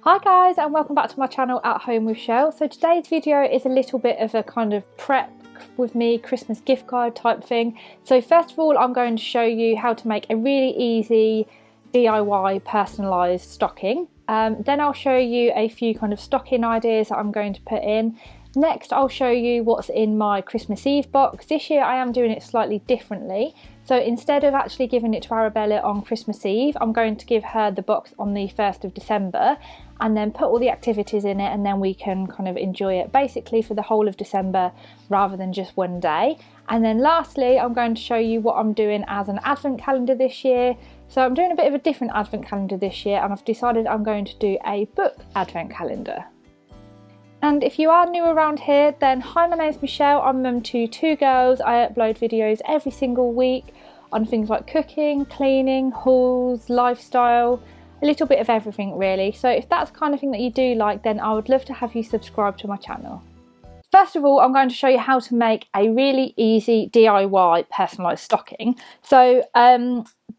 Hi guys, and welcome back to my channel At Home with Chelle. So today's video is a little bit of a kind of prep with me Christmas gift guide type thing. So first of all, I'm going to show you how to make a really easy DIY personalised stocking. Then I'll show you a few kind of stocking ideas that I'm going to put in. Next, I'll show you what's in my Christmas Eve box. This year I am doing it slightly differently. So instead of actually giving it to Arabella on Christmas Eve, I'm going to give her the box on the 1st of December and then put all the activities in it, and then we can kind of enjoy it basically for the whole of December rather than just one day. And then lastly, I'm going to show you what I'm doing as an advent calendar this year. So I'm doing a bit of a different advent calendar this year, and I've decided I'm going to do a book advent calendar. And if you are new around here, then hi, my name's Michelle. I'm mum to two girls. I upload videos every single week on things like cooking, cleaning, hauls, lifestyle, a little bit of everything really. So if that's the kind of thing that you do like, then I would love to have you subscribe to my channel. First of all, I'm going to show you how to make a really easy DIY personalised stocking. So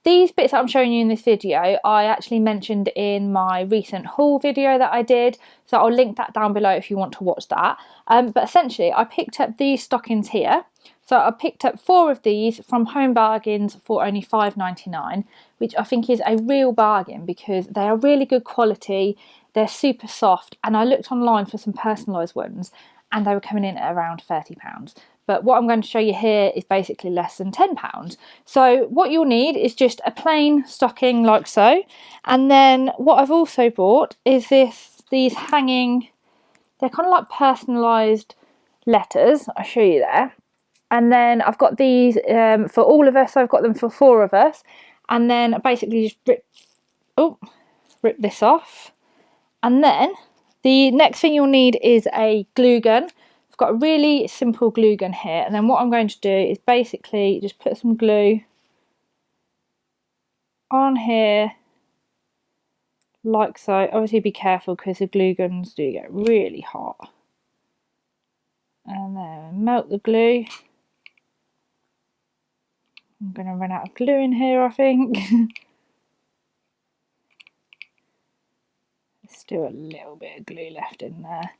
these bits that I'm showing you in this video, I actually mentioned in my recent haul video that I did. So I'll link that down below if you want to watch that. But essentially, I picked up these stockings here. So I picked up 4 of these from Home Bargains for only £5.99, which I think is a real bargain because they are really good quality. They're super soft, and I looked online for some personalised ones, and they were coming in at around £30. But what I'm going to show you here is basically less than £10. So what you'll need is just a plain stocking like so. And then what I've also bought is these hanging, they're kind of like personalised letters. I'll show you there. And then I've got these for all of us. So I've got them for 4 of us. And then basically just rip this off. And then the next thing you'll need is a glue gun. I've got a really simple glue gun here, and then what I'm going to do is basically just put some glue on here like so. Obviously be careful because the glue guns do get really hot. And then melt the glue. I'm going to run out of glue in here, I think. There's still a little bit of glue left in there.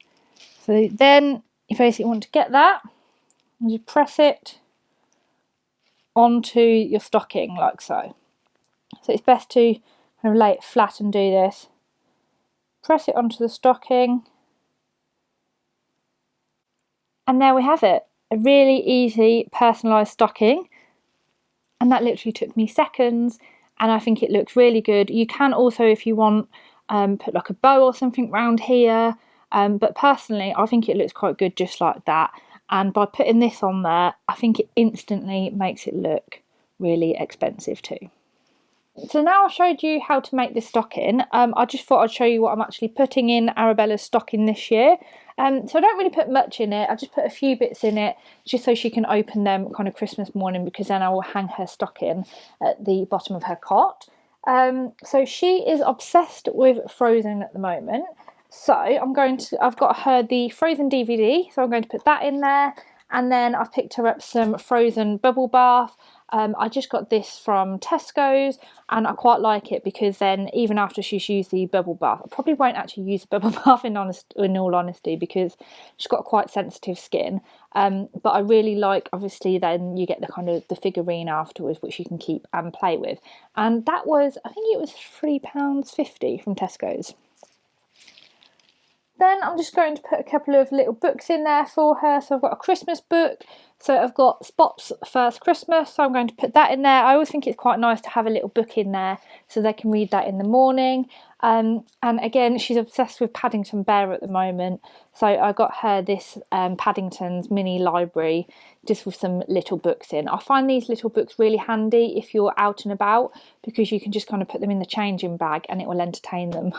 So then you basically want to get that and just press it onto your stocking like so. So it's best to kind of lay it flat and do this. Press it onto the stocking. And there we have it. A really easy personalised stocking. And that literally took me seconds, and I think it looks really good. You can also, if you want, put like a bow or something around here. But personally, I think it looks quite good just like that. And by putting this on there, I think it instantly makes it look really expensive too. So now I've showed you how to make this stocking. I just thought I'd show you what I'm actually putting in Arabella's stocking this year. So I don't really put much in it. I just put a few bits in it just so she can open them kind of Christmas morning, because then I will hang her stocking at the bottom of her cot. So she is obsessed with Frozen at the moment. So I've got her the Frozen DVD, so I'm going to put that in there. And then I've picked her up some Frozen bubble bath. I just got this from Tesco's, and I quite like it because then even after she's used the bubble bath, I probably won't actually use the bubble bath in all honesty, because she's got quite sensitive skin. But I really like, obviously then you get the kind of the figurine afterwards, which you can keep and play with. And that was, I think it was £3.50 from Tesco's. Then I'm just going to put a couple of little books in there for her. So I've got a Christmas book. So I've got Spot's First Christmas. So I'm going to put that in there. I always think it's quite nice to have a little book in there so they can read that in the morning. And again, she's obsessed with Paddington Bear at the moment. So I got her this Paddington's mini library just with some little books in. I find these little books really handy if you're out and about, because you can just kind of put them in the changing bag and it will entertain them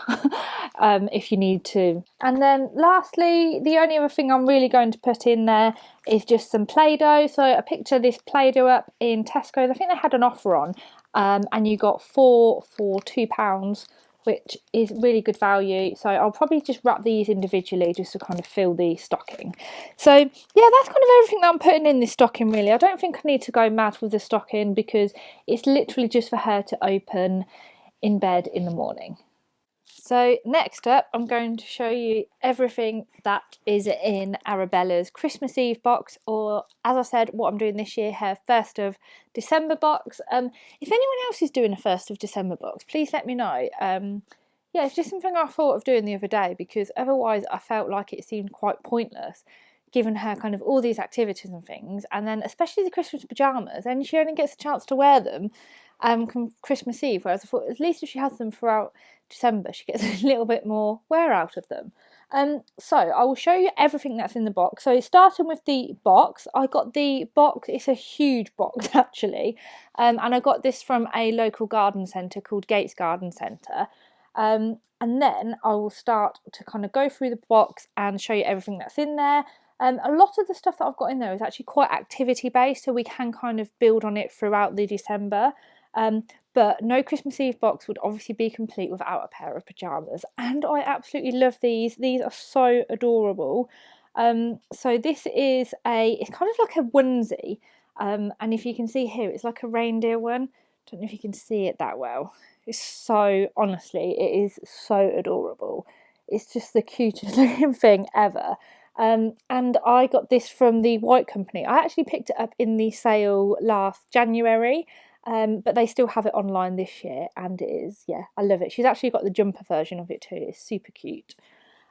if you need to. And then lastly, the only other thing I'm really going to put in there is just some Play-Doh. So I picked her this Play-Doh up in Tesco's. I think they had an offer on, and you got 4 for £2, which is really good value. So I'll probably just wrap these individually just to kind of fill the stocking. So yeah, that's kind of everything that I'm putting in this stocking really. I don't think I need to go mad with the stocking because it's literally just for her to open in bed in the morning. So next up, I'm going to show you everything that is in Arabella's Christmas Eve box, or as I said, what I'm doing this year, her 1st of December box. If anyone else is doing a 1st of December box, please let me know. Yeah, it's just something I thought of doing the other day, because otherwise I felt like it seemed quite pointless, given her kind of all these activities and things, and then especially the Christmas pyjamas, and she only gets a chance to wear them Christmas Eve, whereas I thought at least if she has them throughout December, she gets a little bit more wear out of them. So I will show you everything that's in the box. So starting with the box, I got the box, it's a huge box actually, and I got this from a local garden centre called Gates Garden Centre. And then I will start to kind of go through the box and show you everything that's in there. A lot of the stuff that I've got in there is actually quite activity based, so we can kind of build on it throughout the December. But no Christmas Eve box would obviously be complete without a pair of pyjamas, and I absolutely love these. These are so adorable. So this is it's kind of like a onesie, and if you can see here, it's like a reindeer one. Don't know if you can see it that well. It's so, honestly, it is so adorable. It's just the cutest looking thing ever. And I got this from the White Company. I actually picked it up in the sale last January, but they still have it online this year, and it is, yeah, I love it. She's actually got the jumper version of it too. It's super cute.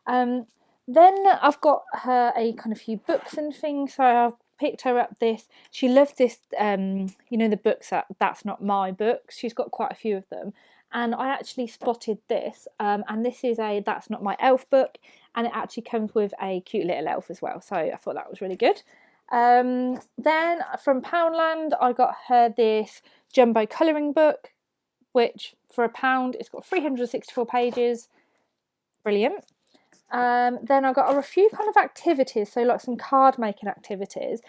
Then I've got her a kind of few books and things, so I've picked her up this. She loves this, you know, the books That's Not My Books. She's got quite a few of them, and I actually spotted this, and this is a That's Not My Elf book, and it actually comes with a cute little elf as well, so I thought that was really good. Then from Poundland, I got her this jumbo colouring book, which for £1, it's got 364 pages. Brilliant. Then I got a few kind of activities, so like some card making activities.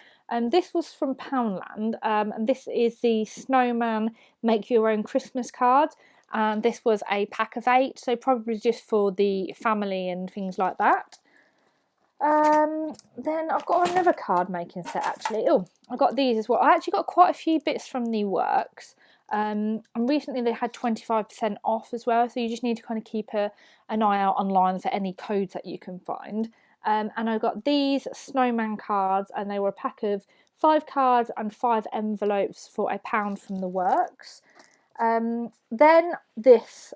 This was from Poundland, and this is the Snowman Make Your Own Christmas card. And this was a pack of 8, so probably just for the family and things like that. Then I've got another card making set actually. Oh, I got these as well. I actually got quite a few bits from the Works. And recently they had 25% off as well, so you just need to kind of keep an eye out online for any codes that you can find. And I got these snowman cards, and they were a pack of 5 cards and 5 envelopes for £1 from the Works. Then this,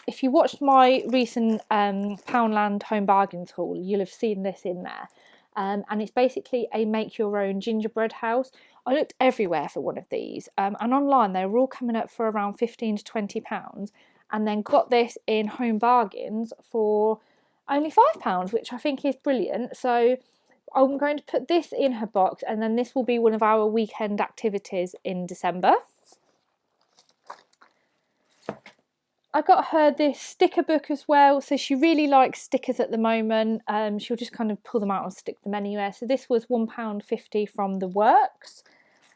if you watched my recent Poundland Home Bargains haul, you'll have seen this in there. And it's basically a make your own gingerbread house. I looked everywhere for one of these, and online they were all coming up for around £15 to £20, and then got this in Home Bargains for only £5, which I think is brilliant. So I'm going to put this in her box, and then this will be one of our weekend activities in December. I got her this sticker book as well, so she really likes stickers at the moment. She'll just kind of pull them out and stick them anywhere. So this was £1.50 from the Works.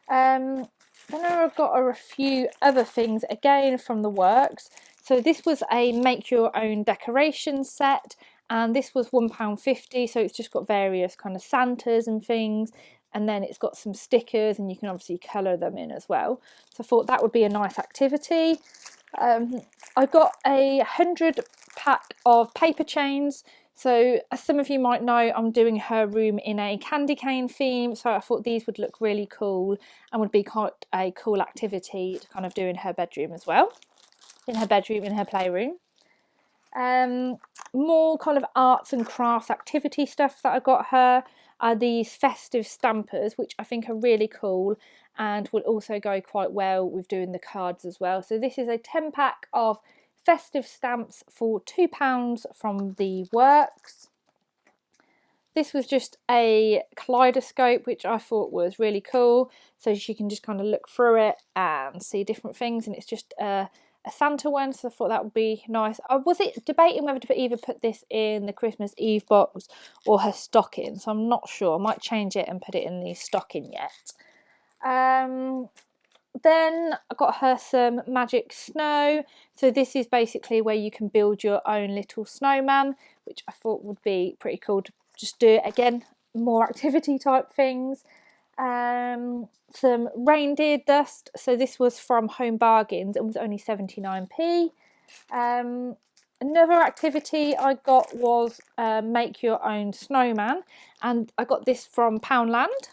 Then I got her a few other things again from the Works. So this was a make your own decoration set, and this was £1.50, so it's just got various kind of Santas and things, and then it's got some stickers, and you can obviously colour them in as well. So I thought that would be a nice activity. I got a 100 pack of paper chains. So as some of you might know, I'm doing her room in a candy cane theme, so I thought these would look really cool and would be quite a cool activity to kind of do in her bedroom as well. In her bedroom, in her playroom. More kind of arts and crafts activity stuff that I got her are these festive stampers, which I think are really cool and will also go quite well with doing the cards as well. So this is a 10 pack of festive stamps for £2 from the Works. This was just a kaleidoscope, which I thought was really cool, so she can just kind of look through it and see different things, and it's just a Santa one, so I thought that would be nice. I was debating whether to either put this in the Christmas Eve box or her stocking, so I'm not sure. I might change it and put it in the stocking yet. Then I got her some magic snow. So this is basically where you can build your own little snowman, which I thought would be pretty cool to just do it again, more activity type things. Some reindeer dust. So this was from Home Bargains and was only 79p. Another activity I got was make your own snowman, and I got this from Poundland.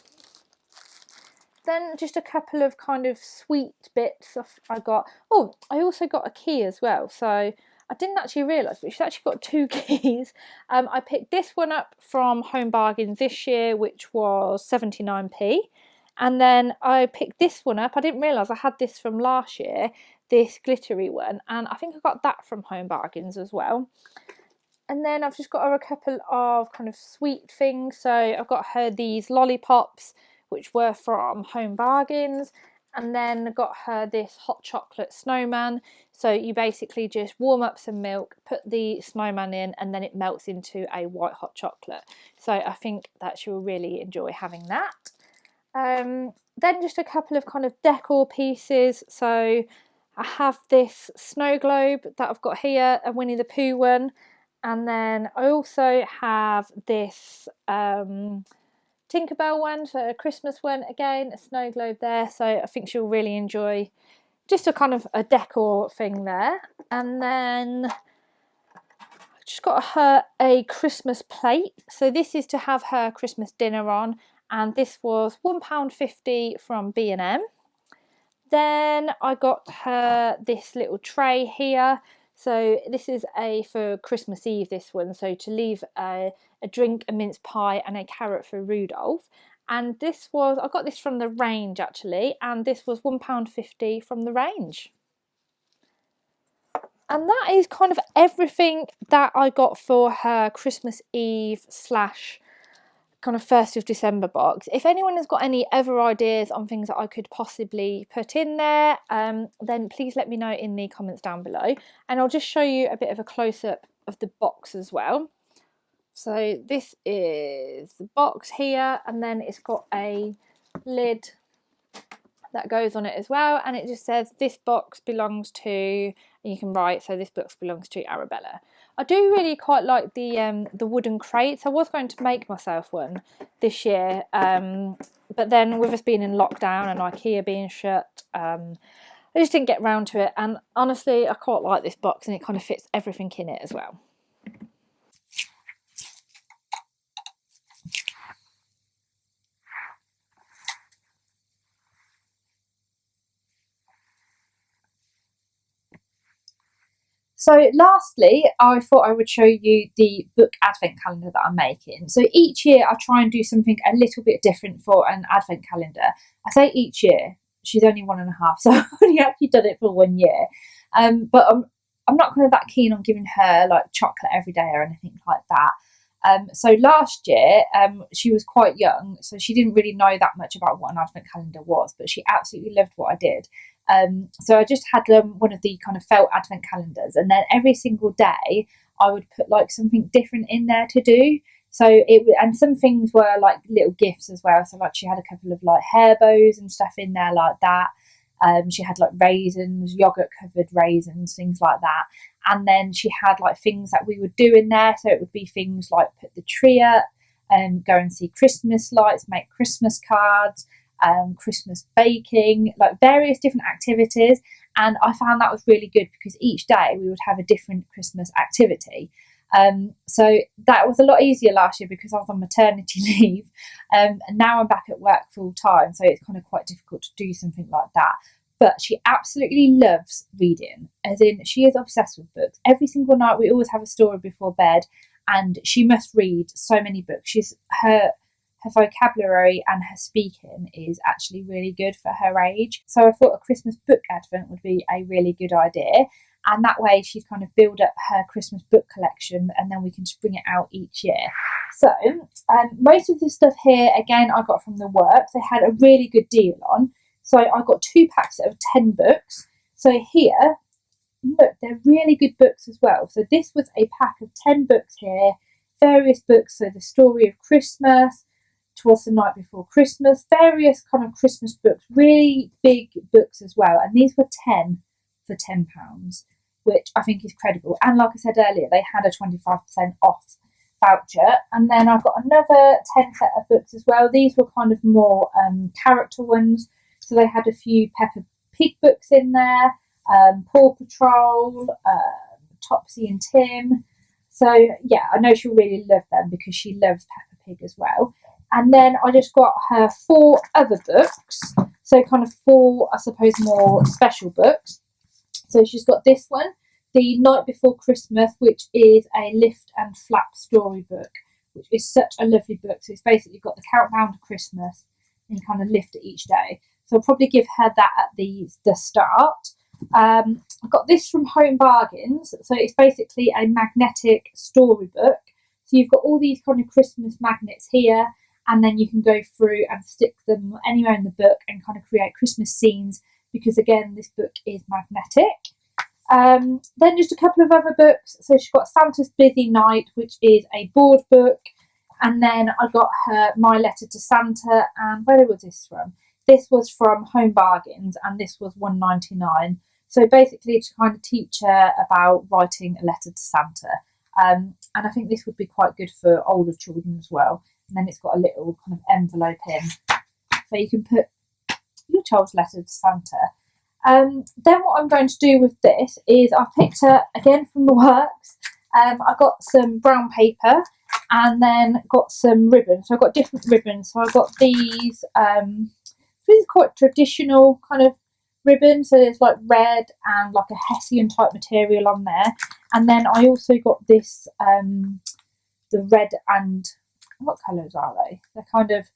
Then just a couple of kind of sweet bits I got. Oh, I also got a key as well. So I didn't actually realise, but she's actually got 2 keys. I picked this one up from Home Bargains this year, which was 79p. And then I picked this one up. I didn't realise I had this from last year, this glittery one. And I think I got that from Home Bargains as well. And then I've just got her a couple of kind of sweet things. So I've got her these lollipops, which were from Home Bargains. And then got her this hot chocolate snowman. So you basically just warm up some milk, put the snowman in, and then it melts into a white hot chocolate. So I think that she'll really enjoy having that. Then just a couple of kind of decor pieces. So I have this snow globe that I've got here, a Winnie the Pooh one. And then I also have this Tinkerbell one, so a Christmas one, again, a snow globe there. So I think she'll really enjoy just a kind of a decor thing there. And then I just got her a Christmas plate. So this is to have her Christmas dinner on. And this was £1.50 from B&M. Then I got her this little tray here. So this is for Christmas Eve, this one. So to leave a drink, a mince pie and a carrot for Rudolph. And I got this from the range actually. And this was £1.50 from the range. And that is kind of everything that I got for her Christmas Eve / kind of 1st of December box. If anyone has got any other ideas on things that I could possibly put in there, then please let me know in the comments down below. And I'll just show you a bit of a close-up of the box as well. So this is the box here, and then it's got a lid that goes on it as well, and it just says this box belongs to, and you can write, so this box belongs to Arabella. I do really quite like the wooden crates. I was going to make myself one this year, but then with us being in lockdown and IKEA being shut, I just didn't get round to it. And honestly, I quite like this box, and it kind of fits everything in it as well. So lastly, I thought I would show you the book advent calendar that I'm making. So each year I try and do something a little bit different for an advent calendar. I say each year, she's only 1.5, so I've only actually done it for 1 year. But I'm not kind of that keen on giving her like chocolate every day or anything like that. So last year, she was quite young, so she didn't really know that much about what an advent calendar was, but she absolutely loved what I did. So I just had one of the kind of felt advent calendars, and then every single day I would put like something different in there to do. And some things were like little gifts as well. So like she had a couple of like hair bows and stuff in there like that. She had like raisins, yogurt covered raisins, things like that. And then she had like things that we would do in there. So it would be things like put the tree up, go and see Christmas lights, make Christmas cards, Christmas baking, like various different activities. And I found that was really good because each day we would have a different Christmas activity. So that was a lot easier last year because I was on maternity leave, and now I'm back at work full time, so it's kind of quite difficult to do something like that. But she absolutely loves reading, as in she is obsessed with books. Every single night we always have a story before bed, and she must read so many books. Her vocabulary and her speaking is actually really good for her age. So I thought a Christmas book advent would be a really good idea. And that way she's kind of build up her Christmas book collection, and then we can just bring it out each year. So most of this stuff here, again, I got from the works. They had a really good deal on. So I got 2 packs of 10 books. So here, look, they're really good books as well. So this was a pack of 10 books here, various books. So the story of Christmas, Twas the Night Before Christmas, various kind of Christmas books, really big books as well. And these were 10 for £10, which I think is credible. And like I said earlier, they had a 25% off voucher. And then I've got another 10 set of books as well. These were kind of more character ones. So they had a few Peppa Pig books in there, Paw Patrol, Topsy and Tim. So yeah, I know she'll really love them because she loves Peppa Pig as well. And then I just got her 4 other books, so kind of 4, I suppose, more special books. So she's got this one, The Night Before Christmas, which is a lift and flap storybook, which is such a lovely book. So it's basically got the countdown to Christmas and you kind of lift it each day. So I'll probably give her that at the start. I've got this from Home Bargains. So it's basically a magnetic storybook. So you've got all these kind of Christmas magnets here, and then you can go through and stick them anywhere in the book and kind of create Christmas scenes, because again, this book is magnetic. Then just a couple of other books. So she's got Santa's Busy Night, which is a board book. And then I got her My Letter to Santa. And where was this from? This was from Home Bargains, and this was $1.99. So basically to kind of teach her about writing a letter to Santa. And I think this would be quite good for older children as well. And then it's got a little kind of envelope in, so you can put your child's letter to Santa. Then what I'm going to do with this is I've picked her again from the works. I got some brown paper and then got some ribbon. So I've got different ribbons. So I've got these are quite traditional kind of ribbon. So there's like red and like a hessian type material on there. And then I also got this, the red and, what colours are they? They're kind of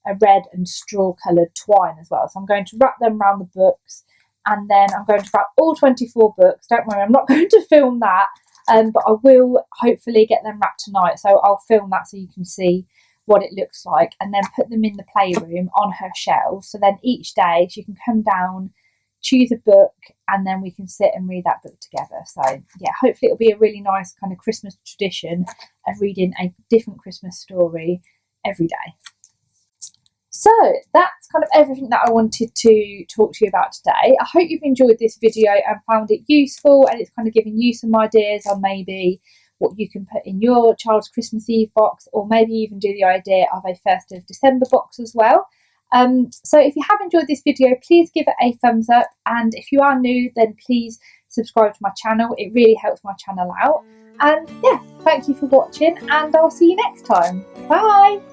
a red and straw coloured twine as well. So I'm going to wrap them around the books, and then I'm going to wrap all 24 books. Don't worry, I'm not going to film that, but I will hopefully get them wrapped tonight. So I'll film that so you can see what it looks like, and then put them in the playroom on her shelves. So then each day she can come down, choose a book, and then we can sit and read that book together. So yeah, hopefully it'll be a really nice kind of Christmas tradition of reading a different Christmas story every day. So that's kind of everything that I wanted to talk to you about today. I hope you've enjoyed this video and found it useful, and it's kind of giving you some ideas on maybe what you can put in your child's Christmas Eve box, or maybe even do the idea of a 1st of December box as well. So if you have enjoyed this video, please give it a thumbs up, and if you are new, then please subscribe to my channel. It really helps my channel out. And yeah, thank you for watching, and I'll see you next time. Bye!